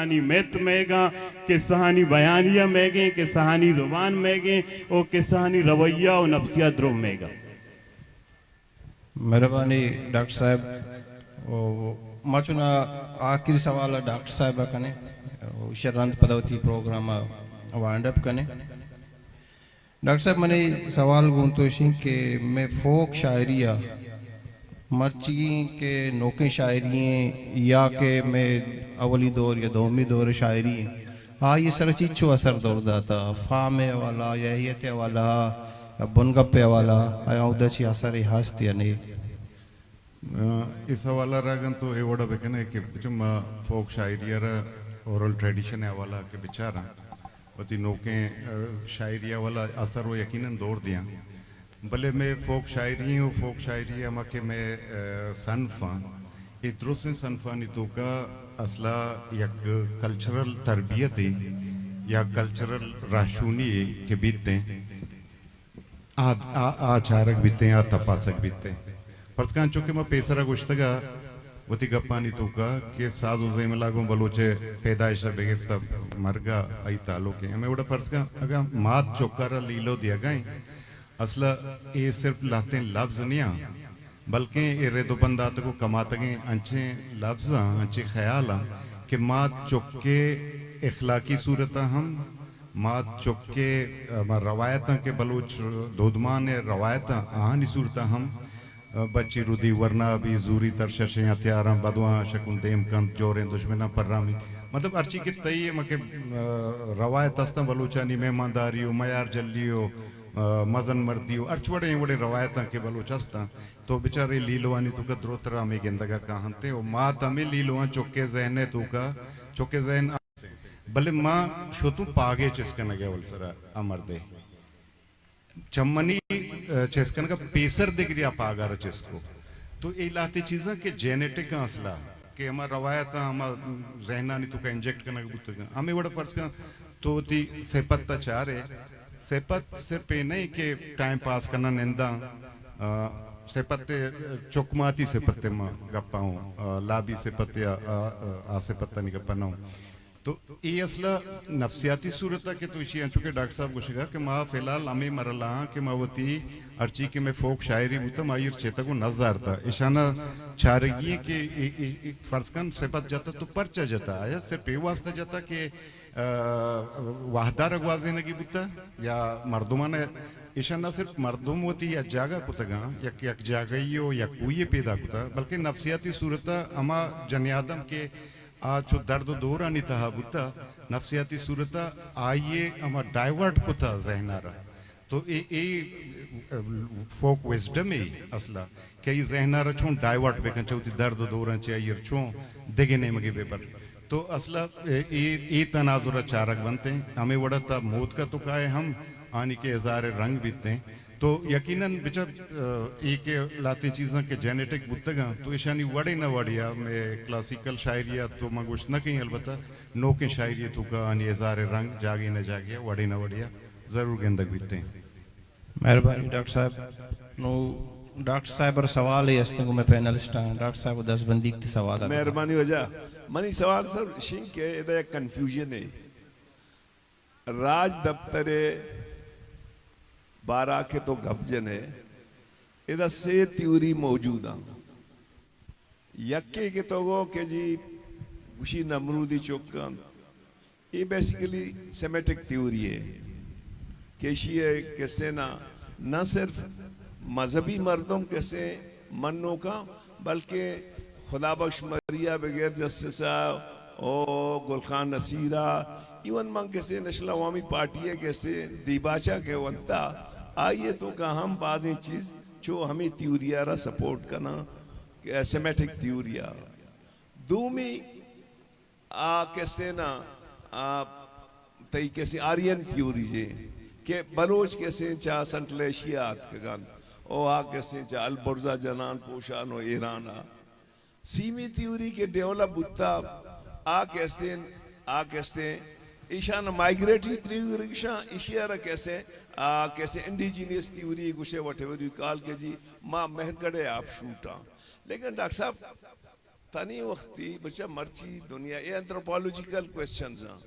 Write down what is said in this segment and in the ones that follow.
कहानी मैत मेगा के सहानी बयानिया मेगे के सहानी जुबान मेगे और के सहानी रवैया और नफ्सिया द्रोह मेगा। मेहरबानी डॉक्टर साहब। मां चुना आखिरी सवाल डॉक्टर साहब कने शरंत पदवती प्रोग्राम वाइंड अप कने। डॉक्टर साहब मैंने सवाल गुंतोशी के मैं फोक शायरिया मर्ची के नौके शायरी या के मैं अवली दौर या दोमी दौर शायरी हाँ ये सरचीचो असर दौर दाता फामे वाला यहियत वाला बुनगप्पे वाला आया उदची असर हास्ती अने इस हवाला रागन तो एवढा बेकने कि बिचम फोक शायरिया ओरल ट्रेडिशन है वाला के बेचारा वती नौके शायरिया वाला असर वो यकीनन दौर दिया भले मैं फोक शायरी हूँ फोक शायरी अमा के मैं सनफा इतरोसे सनफानी तो का असला यक कल्चरल तरबियत है या कल्चरल राशूनी के बीते आचारक बीते आ तपासक बीते पर कान चुके मैं पेसरा गुश्तगा वती गप्पानी तो का के साज उसे में लागू बलोचे पैदाइश बगैर तब मरगा आई तालो के हमें बड़ा फर्ज का अगर मात चौकारा लीलो दिया गए असला ये सिर्फ लाते लफ्ज नहीं बल्कि ये रेदो बंदात को कमाते गए अच्छे लफ्ज अच्छे ख्याल कि मात चौके इखलाकी सूरत हम मात चौके रवायत के बलूच दोदमान रवायत आहानी सूरत हम बच्ची रुदी वरना भी जूरी तरशश हथियार बदवा शकुन देम कम जोरें दुश्मना पर्रामी मतलब अर्ची के तई मके रवायत अस्ता बलूचानी मेहमानदारी हो मयार जल्दी हो मजन मर्दी हो अर्चवड़े वड़े रवायत के बलूच अस्ता तो बेचारे लीलवानी तुका द्रोतरा में गेंदगा कहते हो माँ तमें लीलवा चौके जहने तुका चौके जहन भले माँ शो तुम पागे चिस्कन गया वलसरा अमरदे चम्मनी चेस्कन का पेसर दिख रहा पागार चेस्को तो ये लाती चीज़ा के जेनेटिक का असला के हमारा रवायत हमारा जहना नहीं तो का इंजेक्ट करना बुतगा हमें बड़ा फर्ज का तो ती सेपत्ता चारे सेपत सिर्फ ये नहीं कि टाइम पास करना निंदा सेपत्ते चौकमाती सेपत्ते माँ गप्पाऊँ लाभी सेपत्ते आ सेपत्ता नहीं गप्पा ना तो ये असला नफ्सियाती सूरत है कि तो इसी अंचुके डॉक्टर साहब गुशेगा कि माँ फिलहाल हमें मरला कि मावती अर्ची के मैं फोक शायरी बुता मायूर चेता को नजर था इशाना चारगी के फर्जकन सेपत जाता तो परचा जाता आया सिर्फ ये वास्ता जाता कि वाहदार अगवाजे नगी बुता या मर्दुमान इशाना सिर्फ मर्दुम होती या जागा कुतगा या जागइयो या कोई पैदा कुता बल्कि नफ्सियाती सूरत अमा जनियादम के आज जो दर्द दूर आनी था बुता नफ्सियाती सूरत आइए अमा डाइवर्ट को था जहनारा तो ये फोक विजडम है असला क्या ये जहनारा छों डाइवर्ट बेकन चौथी दर्द दूर चाहिए छों देगे नहीं मगे पेपर तो असला ये तनाजुरा चारक बनते हैं हमें वड़ा था मौत का तो का है हम आने के हज़ारे रंग बीतते हैं तो यकीनन बिचा एक लाती चीज़ें के जेनेटिक बुतगा तो ईशानी वड़े न वड़िया मैं क्लासिकल शायरिया तो मगुश न कहीं अलबत्ता नो के शायरी तो का आने हज़ारे रंग जागे न जागे वड़े न वड़िया ज़रूर गेंदक बीतते हैं। मेहरबानी डॉक्टर साहब नो डॉक्टर साहब और सवाल है अस्ते को मैं पैनलिस्ट हूँ डॉक्टर साहब 10 बंदी के सवाल मेहरबानी वजह मनी सवाल सर शिंक के इधर कंफ्यूजन है राज दफ्तरे 12 के तो गपजन है इधर से त्यूरी मौजूद है यक्के के तो वो के जी उसी नमरूदी चौकन ये बेसिकली सेमेटिक थ्योरी है केशिए कैसे ना न सिर्फ मजहबी मर्दों कैसे मन्नों का बल्कि खुदा बख्श मरिया बगैर जस्टिसा ओ गुलखान नसीरा इवन मंग कैसे नेशनल अवामी पार्टी है कैसे दीबाचा के वंता आइए तो का हम बाद चीज़ जो हमें थ्योरिया रा सपोर्ट करना सेमेटिक थ्योरिया दूमी कैसे ना तई कैसे आर्यन थ्योरी जे के बलोच कैसे चा संतलेशियात के गान ओ कैसे चा अलबुर्जा जनान पोशान और ईरान सीमी थ्योरी के डेवलप बुत्ता कैसे ईशान माइग्रेटरी थ्योरी ईशिया कैसे कैसे इंडिजीनियस थ्योरी गुशे वटेवर यू कॉल के जी माँ मेहरगढ़े आप शूटा लेकिन डॉक्टर साहब तनी वक्ती बच्चा मर्ची दुनिया ये एंथ्रोपोलॉजिकल क्वेश्चंस हैं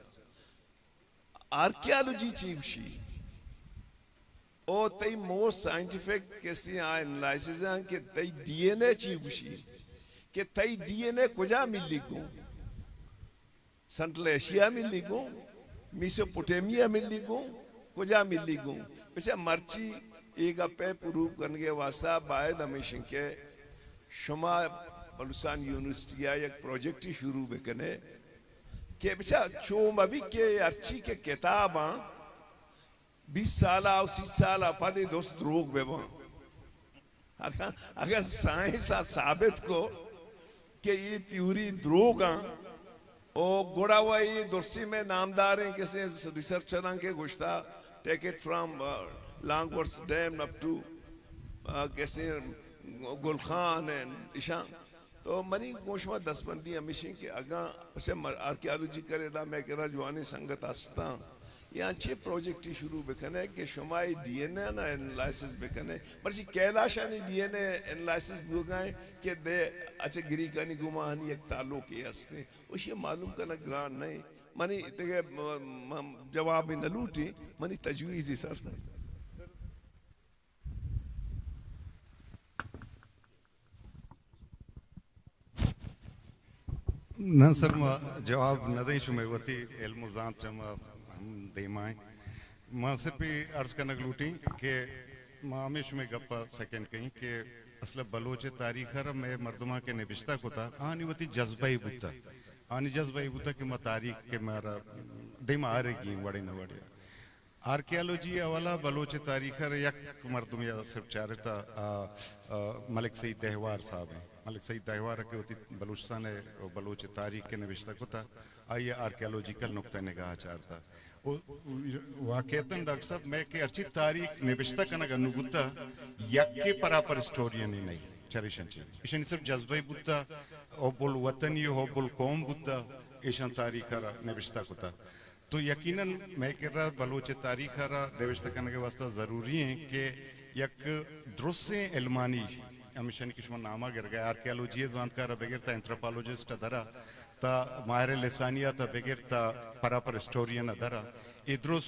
आर्कियोलॉजी चीवशी ओ तई मोस्ट साइंटिफिक कैसी एनालिसिस हैं कि तई डीएनए चीवशी कि तई डीएनए कुजा मिली गो सेंट्रल एशिया मिली गो मेसोपोटामिया मिली गो कुजा मिली गो बच्चा मर्ची एक पे प्रूव करने के वास्ता बायद हमेशा के शुमा बलूचिस्तान यूनिवर्सिटी या एक प्रोजेक्ट ही शुरू बेकने के बच्चा चोम अभी के अर्ची के किताब 20 साल और 30 साल आपादे दोस्त रोग बेबा अगर साइंस साबित को कि ये थ्योरी द्रोग और गोड़ा हुआ ये दुर्सी में नामदार हैं किसी रिसर्चर के गुश्ता take it from Longworth Dames up to कैसे गुलखान एंड ईशान तो मनी गोशमा 10 बंदी हमेशा के अगा उसे आर्कियोलॉजी करे दा मैं कह रहा जवानी संगत आस्ता यहाँ छे प्रोजेक्ट ही शुरू बेकने कि शुमाई डीएनए ना एनालिसिस बेकने मर्जी कैलाशानी डीएनए एनालिसिस बुगाए कि दे अच्छा गिरी कनी गुमानी एक ताल्लुक ये हस्ते उसे मालूम करना ग्रांड नहीं मनी तेरे जवाब ही न लूटी मनी तजवीज़ ही सर न सर मां जवाब न दें शुमे वती इल्म जान चमा देमाए मां सिर्फ अर्ज करना लूटी कि मां हमेशा में गप्पा सेकंड कहीं कि असल बलोच तारीख में मर्दमा के निबिश्ता को था आनी वती जज्बाई बुता आनी जज्बाई बुता कि मां तारीख के मारा देमा आ रही वड़े न वड़े आर्कियोलॉजी वाला बलोच तारीख यक मर्दम या सिर्फ चारता मलिक सईद दहवार साहब हैं मलिक सईद दहवार के होती बलूचिस्तान है और बलोच तारीख के निविश्ता को था आइए आर्कियोलॉजिकल नुक्ता निगाह चारता वाकयतन डॉक्टर साहब मैं कि अर्ची तारीख निविश्ता का नगा नुगुता यक्के परापर स्टोरियन ही नहीं चरिशन चीज इशन सिर्फ जज्बाई बुता और बुल वतन ये हो बुल कौम बुता इशन तारीख निविश्ता को था तो यकीनन मैं कह रहा बलोच तारीख निविश्ता करने के वास्ते ज़रूरी है कि यक द्रुस्से इल्मानी हमेशा किस्म नामा गिर गया आर्कियोलॉजी जानकार बगैर था एंथ्रोपोलॉजिस्ट अदरा ता माहिर लिसानिया था बगैर था परापर हिस्टोरियन अदरा इद्रुस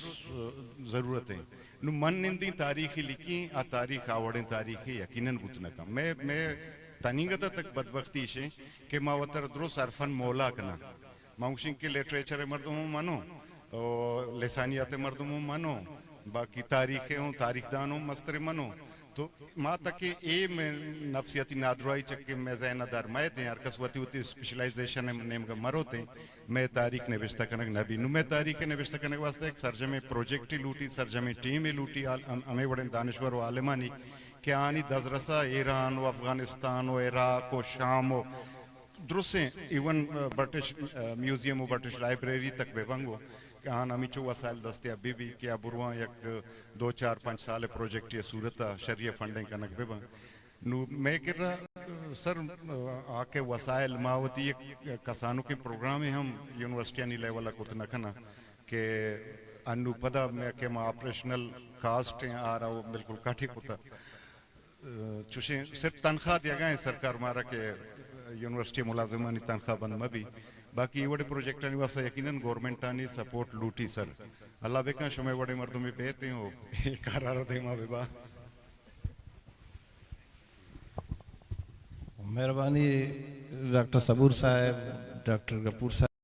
ज़रूरत है नु मन निंदी तारीखी लिखी आ तारीख आवड़े तारीखी यकीनन गुतना का मैं तनीगता तक बदबख्ती से कि मावतर द्रुस अरफन मौला कना माउशिंग के लिटरेचर मर्दों मानो और लिसानियात मर्दों मानो बाकी तारीखें हूँ तारीखदान हूँ मस्तर मानो तो माँ तक ए में नफसियाती नादराई चक्के में ज़ैनदार मैं थे यार कसवती होती स्पेशलाइजेशन नेम का मरोते मैं तारीख ने विस्ता करने नबी नु मैं तारीख ने विस्ता करने वास्ते एक सरजमे प्रोजेक्ट ही लूटी सरजमे टीम ही लूटी हमें बड़े दानिश्वर व आलिमानी के आनी दजरसा ईरान व अफगानिस्तान व इराक व शाम व द्रुसे इवन ब्रिटिश म्यूजियम व ब्रिटिश लाइब्रेरी तक बेबंगो कहान अमीचो वसाइल दस्ते अभी भी क्या बुरवा एक 2-4-5 साल प्रोजेक्ट ये सूरत शरीय फंडिंग का नकबे बंग नु मैं कह रहा सर आके वसाइल मावती एक कसानों के प्रोग्राम है हम यूनिवर्सिटी नी लेवल को तो नखना के अनु पदा मैं के मा ऑपरेशनल कास्ट आ रहा हूँ बिल्कुल काठी होता चुशे सिर्फ तनख्वाह दिया गए सरकार मारा के यूनिवर्सिटी मुलाजिमानी तनख्वाह बंद में भी बाकी ये बड़े प्रोजेक्ट आने वास्ते यकीनन गवर्नमेंट आनी सपोर्ट लूटी सर अल्लाह बेका शुमे बड़े मर्दों में बेहते हो करार दे माँ बेबा मेहरबानी डॉक्टर सबूर साहब डॉक्टर गफूर साहब